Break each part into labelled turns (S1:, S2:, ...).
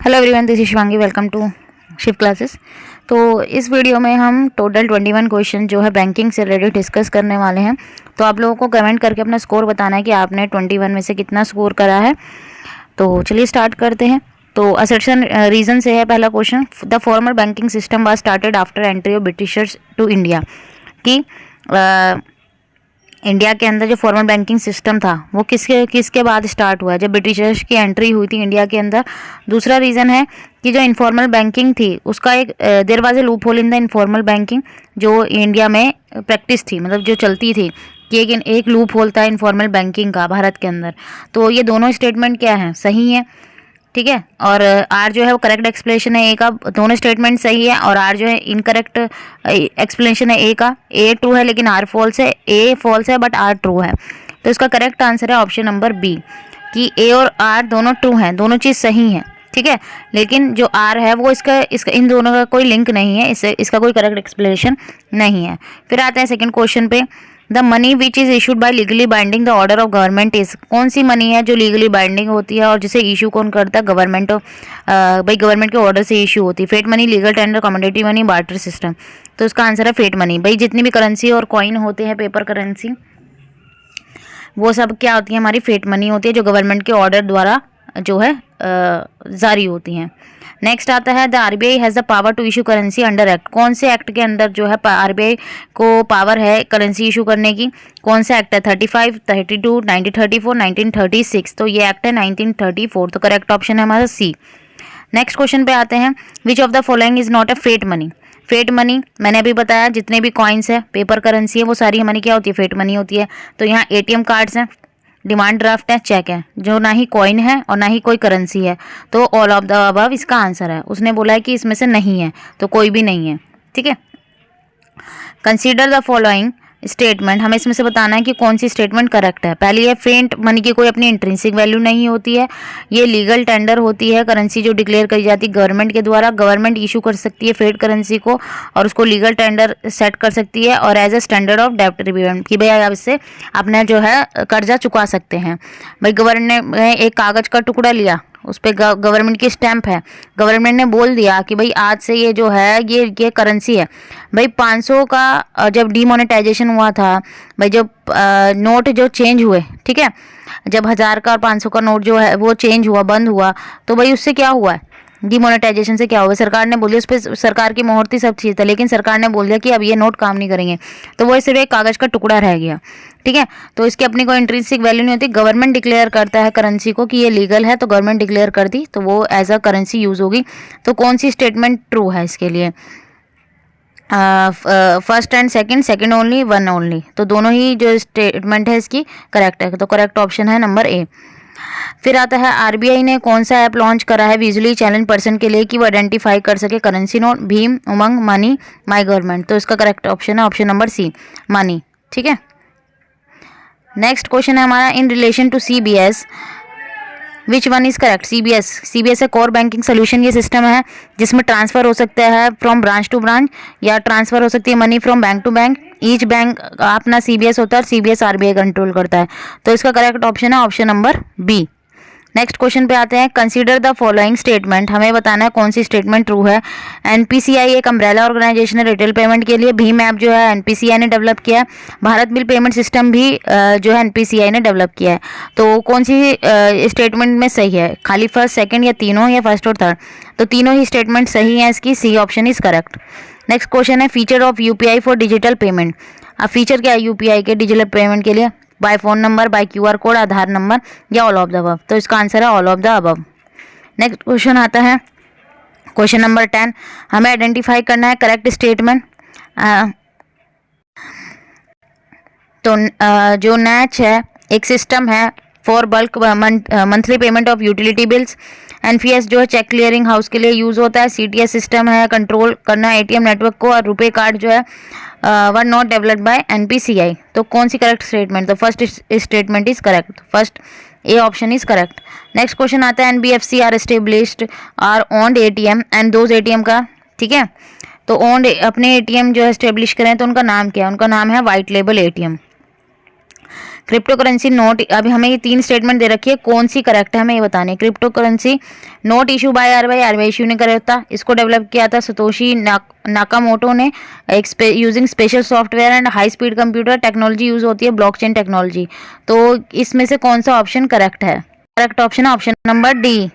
S1: Hello everyone, this is Shivangi. Welcome to Shiv classes. तो इस video में हम टोटल 21 क्वेश्चन जो है बैंकिंग से रिलेटेड डिस्कस करने वाले हैं। तो आप लोगों को कमेंट करके अपना स्कोर बताना है कि आपने 21 में से कितना स्कोर करा है। तो चलिए स्टार्ट करते हैं। तो असर्शन रीजन से है पहला question. The former banking system was started after entry of Britishers to India. कि इंडिया के अंदर जो फॉर्मल बैंकिंग सिस्टम था वो किसके बाद स्टार्ट हुआ है? जब ब्रिटिशर्स की एंट्री हुई थी इंडिया के अंदर। दूसरा रीज़न है कि जो इनफॉर्मल बैंकिंग थी उसका एक there was a loophole in the informal banking जो इंडिया में प्रैक्टिस थी, मतलब जो चलती थी कि एक लूप होल था इनफॉर्मल बैंकिंग का भारत के अंदर। तो ये दोनों स्टेटमेंट क्या है? सही है, ठीक है। और आर जो है वो करेक्ट एक्सप्लेनेशन है ए का। दोनों स्टेटमेंट सही है और आर जो है इनकरेक्ट एक्सप्लेनेशन है ए का। ए ट्रू है लेकिन आर फॉल्स है। ए फॉल्स है बट आर ट्रू है। तो इसका करेक्ट आंसर है ऑप्शन नंबर बी, कि ए और आर दोनों ट्रू हैं, दोनों चीज़ सही है, ठीक है। लेकिन जो आर है वो इसका इन दोनों का कोई लिंक नहीं है, इसका कोई करेक्ट एक्सप्लेनेशन नहीं है। फिर आते हैं सेकंड क्वेश्चन पे। The money which is issued by legally binding the order of government is. कौन सी मनी है जो लीगली बाइंडिंग होती है और जिसे इशू कौन करता है? गवर्नमेंट ऑफ भाई गवर्नमेंट के ऑर्डर से इशू होती है। Fiat money, legal tender, commodity money, barter system. तो इसका आंसर है फेट मनी। भाई जितनी भी करेंसी और कॉइन होते हैं, पेपर करेंसी, वो सब क्या होती है? हमारी फेट मनी होती है जो गवर्नमेंट के ऑर्डर द्वारा जो है जारी होती हैं। नेक्स्ट आता है the RBI has the power to issue currency under act. कौन से एक्ट के अंदर जो है आरबीआई को पावर है करेंसी इशू करने की? कौन सा एक्ट है? 35, 32, 1934, 1936। तो ये एक्ट है 1934। तो करेक्ट ऑप्शन है हमारा सी। नेक्स्ट क्वेश्चन पे आते हैं। Which of the following is not a fiat money. Fiat money मैंने अभी बताया, जितने भी कॉइन्स है, पेपर करेंसी है, वो सारी हमारी क्या होती है? फेट मनी होती है। तो यहाँ एटीएम कार्ड्स हैं, डिमांड ड्राफ्ट है, चेक है, जो ना ही कॉइन है और ना ही कोई करेंसी है। तो ऑल ऑफ द अबव इसका आंसर है। उसने बोला है कि इसमें से नहीं है, तो कोई भी नहीं है, ठीक है। Consider the following statement. हमें इसमें से बताना है कि कौन सी स्टेटमेंट करेक्ट है। पहली है फेट मनी की कोई अपनी इंट्रिंसिक वैल्यू नहीं होती है। ये लीगल टेंडर होती है, करेंसी जो डिक्लेयर करी जाती है गवर्नमेंट के द्वारा। गवर्नमेंट इशू कर सकती है फेट करेंसी को और उसको लीगल टेंडर सेट कर सकती है और एज ए स्टैंडर्ड ऑफ डेब्ट रिपेमेंट कि भाई आप इससे अपना जो है कर्जा चुका सकते हैं। भाई गवर्नमेंट ने एक कागज़ का टुकड़ा लिया, उस पर गवर्नमेंट की स्टैंप है, गवर्नमेंट ने बोल दिया कि भाई आज से ये जो है ये करेंसी है। भाई 500 का जब डीमोनेटाइजेशन हुआ था, भाई जब नोट जो चेंज हुए, ठीक है, जब 1000 का और 500 का नोट जो है वो चेंज हुआ, बंद हुआ, तो भाई उससे क्या हुआ है? डिमोनेटाइजेशन से क्या हुआ? सरकार ने बोल दिया, उस पर सरकार की मोहर थी, सब चीज़ था, लेकिन सरकार ने बोल दिया कि अब ये नोट काम नहीं करेंगे, तो वो सिर्फ एक कागज़ का टुकड़ा रह गया, ठीक है। तो इसकी अपनी कोई इंट्रिंसिक वैल्यू नहीं होती। गवर्नमेंट डिक्लेयर करता है करेंसी को कि ये लीगल है, तो गवर्नमेंट डिक्लेयर कर दी तो वो एज अ करेंसी यूज़ होगी। तो कौन सी स्टेटमेंट ट्रू है इसके लिए? First and second only, one only. तो दोनों ही जो स्टेटमेंट है इसकी करेक्ट है। तो करेक्ट ऑप्शन है नंबर ए। फिर आता है आरबीआई ने कौन सा ऐप लॉन्च करा है विजुअली चैलेंज पर्सन के लिए कि वो आइडेंटिफाई कर सके करेंसी नोट? भीम, उमंग, मनी, माई गवर्नमेंट। तो इसका करेक्ट ऑप्शन है ऑप्शन नंबर सी, मनी, ठीक है। नेक्स्ट क्वेश्चन है हमारा in relation to CBS which one is correct? CBS है कोर बैंकिंग सोल्यूशन। ये सिस्टम है जिसमें ट्रांसफर हो सकता है फ्रॉम ब्रांच टू ब्रांच या ट्रांसफर हो सकती है money from bank to bank. Each bank अपना सीबीएस होता है और सीबीएस आरबीआई कंट्रोल करता है। तो इसका करेक्ट ऑप्शन है option number B. Next question पे आते हैं। Consider the following statement. हमें बताना है कौन सी स्टेटमेंट ट्रू है। एनपीसीआई एक अम्ब्रेला ऑर्गेनाइजेशन है रिटेल पेमेंट के लिए। भीम ऐप जो है एनपीसीआई ने डेवलप किया है। भारत बिल पेमेंट सिस्टम भी जो है एनपीसीआई ने डेवलप किया है। तो कौन सी स्टेटमेंट में सही है? खाली फर्स्ट, सेकंड या तीनों या फर्स्ट और थर्ड? तो तीनों ही स्टेटमेंट सही है इसकी। C option is correct. Next question है feature of UPI for digital payment. अब फीचर क्या है यूपीआई के डिजिटल पेमेंट के लिए? By phone number, by QR code, Aadhaar number या ऑल ऑफ द अबव। तो इसका आंसर है all of the above. Next question आता है क्वेश्चन नंबर 10। हमें आइडेंटिफाई करना है करेक्ट स्टेटमेंट। तो जो नैच है एक सिस्टम है for bulk monthly payment of utility bills. NPS जो है चेक क्लियरिंग हाउस के लिए यूज़ होता है। सीटीएस सिस्टम है कंट्रोल करना एटीएम नेटवर्क को। और रुपे कार्ड जो है were not developed by NPCI. तो कौन सी करेक्ट स्टेटमेंट? तो first statement is correct, first A option is correct. Next question आता है NBFC are established or owned ATM and those ATM का, ठीक है। तो ओन्ड अपने एटीएम जो है एस्टेब्लिश करें तो उनका नाम क्या है? उनका नाम है white label ATM. Crypto currency note, अभी हमें ये 3 स्टेटमेंट दे रखी है, कौन सी करेक्ट है हमें ये बतानी है। Crypto currency note issue by RBI issue ने करा था, इसको डेवलप किया था सतोशी नाकामोटो ने, using special software and high speed computer technology use होती है, ब्लॉकचेन टेक्नोलॉजी। तो इसमें से कौन सा ऑप्शन करेक्ट है? करेक्ट ऑप्शन है option number D.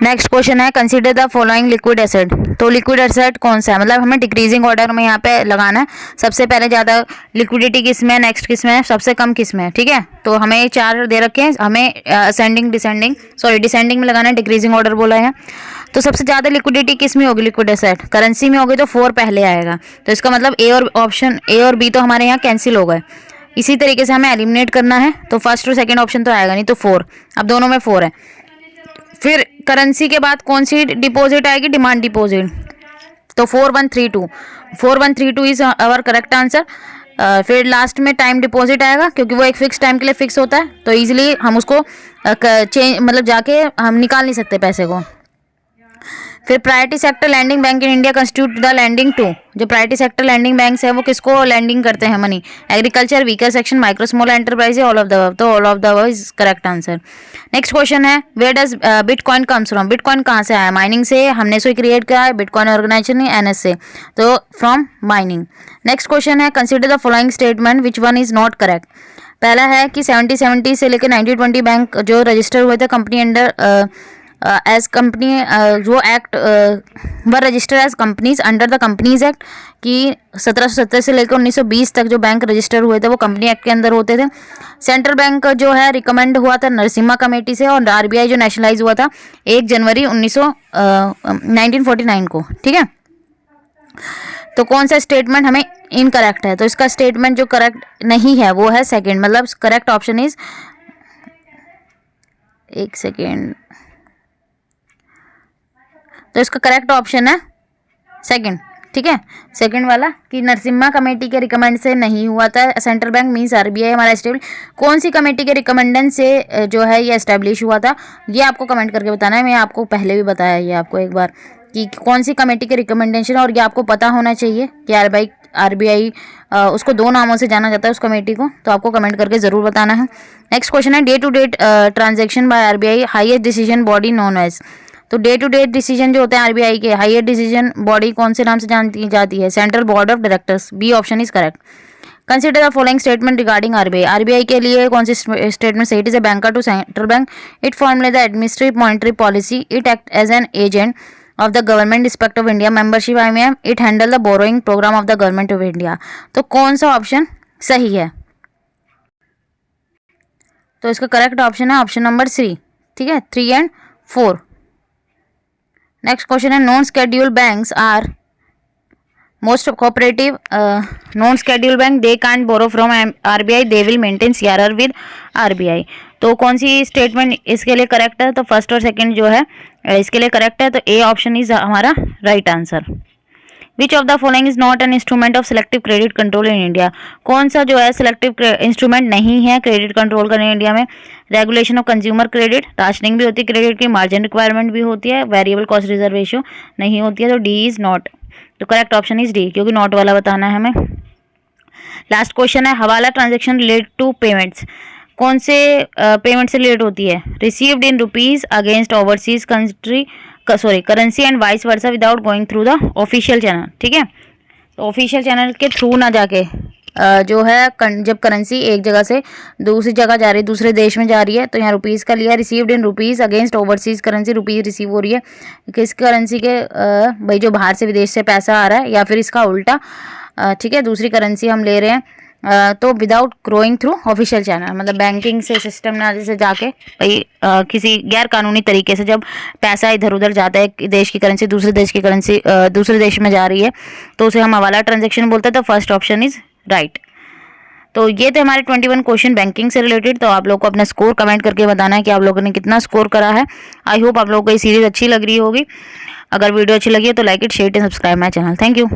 S1: Next question है consider the following liquid asset. तो लिक्विड एसेट कौन सा है, मतलब हमें डिक्रीजिंग ऑर्डर में यहाँ पे लगाना है। सबसे पहले ज़्यादा लिक्विडिटी किस में है, नेक्स्ट किस में है, सबसे कम किस में है, ठीक है। तो हमें 4 दे रखे हैं, हमें असेंडिंग डिसेंडिंग में लगाना है, डिक्रीजिंग ऑर्डर बोला है। तो सबसे ज़्यादा लिक्विडिटी किस में होगी, लिक्विड एसेट करेंसी में होगी, तो 4 पहले आएगा। तो इसका मतलब ऑप्शन ए और बी तो हमारे यहाँ कैंसिल हो गए। इसी तरीके से हमें एलिमिनेट करना है, तो फर्स्ट और सेकेंड ऑप्शन तो आएगा नहीं, तो 4। अब दोनों में 4 है। फिर करेंसी के बाद कौन सी डिपॉजिट आएगी, डिमांड डिपॉजिट। तो 4132 इज आवर करेक्ट आंसर। फिर लास्ट में टाइम डिपॉजिट आएगा, क्योंकि वो एक फिक्स टाइम के लिए फिक्स होता है, तो इजीली हम उसको चेंज मतलब जाके हम निकाल नहीं सकते पैसे को। फिर priority sector lending bank in India constitute the lending to. जो प्रायोरिटी सेक्टर लैंडिंग बैंक्स है वो किसको लैंडिंग करते हैं money, agriculture, weaker section, micro small enterprise, all of the above. तो all of the above is correct answer. Next question है where does bitcoin comes from. Bitcoin कहाँ से आया, माइनिंग से, हमने इसको क्रिएट किया है, बिटकॉइन ऑर्गेनाइजेशन एनएस से, तो फ्रॉम माइनिंग। नेक्स्ट क्वेश्चन है consider the following statement which one is not correct. पहला है कि 70 से लेकर 1920 बैंक जो रजिस्टर हुए थे कंपनी अंडर एज कंपनी, जो act were register as companies under the companies act, कि 1770 से लेकर 1920 तक जो बैंक रजिस्टर हुए थे वो कंपनी एक्ट के अंदर होते थे। सेंट्रल बैंक जो है रिकमेंड हुआ था नरसिम्हा कमेटी से, और आरबीआई जो नेशनलाइज हुआ था 1 जनवरी 1949 को, ठीक है। तो कौन सा स्टेटमेंट हमें इनकरेक्ट है, तो इसका स्टेटमेंट जो करेक्ट नहीं है वो है सेकंड, मतलब करेक्ट ऑप्शन इज, एक सेकेंड, तो इसका करेक्ट ऑप्शन है सेकंड, ठीक है। सेकंड वाला कि नरसिम्हा कमेटी के रिकमेंड से नहीं हुआ था सेंट्रल बैंक, मींस आरबीआई हमारा स्टेबल। कौन सी कमेटी के रिकमेंडेशन से जो है ये एस्टेब्लिश हुआ था, ये आपको कमेंट करके बताना है। मैं आपको पहले भी बताया ये आपको एक बार कि कौन सी कमेटी के रिकमेंडेशन, और ये आपको पता होना चाहिए कि आरबीआई उसको 2 नामों से जाना जाता है उस कमेटी को, तो आपको कमेंट करके ज़रूर बताना है। नेक्स्ट क्वेश्चन है day to date transaction by RBI highest decision body known as. तो डे टू डेट डिसीजन जो होते हैं आरबीआई के हाईएस्ट डिसीजन बॉडी कौन से नाम से जानती जाती है, central board of directors. B option is correct. Consider the following statement regarding RBI. RBI के लिए कौन सी स्टेटमेंट सही, is a banker to central bank, it formulate the administrative monetary policy, it act as an agent of the government respect of India membership IMF, it handle the borrowing program of the government of India। तो कौन सा option सही है, तो इसका correct option है option number 3, ठीक है, 3 and 4। नेक्स्ट क्वेश्चन है non schedule banks are most cooperative. Non schedule bank they can't borrow from RBI, they will maintain CRR with RBI. तो कौन सी स्टेटमेंट इसके लिए करेक्ट है, तो फर्स्ट और सेकंड जो है इसके लिए करेक्ट है, तो ए ऑप्शन इज हमारा right answer. Which of the following is not an instrument of selective credit control in India. कौन सा जो है सिलेक्टिव इंस्ट्रूमेंट नहीं है क्रेडिट कंट्रोल करने इंडिया में। Regulation of consumer credit, rationing भी होती है क्रेडिट की, मार्जिन रिक्वायरमेंट भी होती है, वेरिएबल कॉस्ट रिजर्व रेशियो नहीं होती है, तो डी इज नॉट। तो करेक्ट ऑप्शन इज डी, क्योंकि नॉट वाला बताना है हमें। लास्ट क्वेश्चन है हवाला ट्रांजेक्शन रिलेटेड टू पेमेंट्स। कौन से पेमेंट से रिलेट होती है, received in rupees against overseas currency and vice versa without going through the official channel, ठीक है। तो ऑफिशियल चैनल के थ्रू ना जाके जो है जब करेंसी एक जगह से दूसरी जगह जा रही है, दूसरे देश में जा रही है, तो यहाँ रुपीज़ का लिया, received in rupees against overseas currency, rupees receive हो रही है किस करेंसी के, भाई जो बाहर से विदेश से पैसा आ रहा है, या फिर इसका उल्टा, ठीक है, दूसरी करेंसी हम ले रहे हैं, तो without growing through official channel, मतलब बैंकिंग से सिस्टम ना जैसे जाके भाई किसी गैर कानूनी तरीके से जब पैसा इधर उधर जाता है, देश की करेंसी दूसरे देश की करेंसी दूसरे देश में जा रही है, तो उसे हम हवाला ट्रांजेक्शन बोलते हैं। तो फर्स्ट ऑप्शन इज राइट। तो ये थे हमारे 21 क्वेश्चन बैंकिंग से रिलेटेड। तो आप लोग को अपना स्कोर कमेंट करके बताना है कि आप लोगों ने कितना स्कोर करा है। आई होप आप लोगों को ये सीरीज अच्छी लग रही होगी। अगर वीडियो अच्छी लगी है तो like it, share and subscribe my channel. Thank you.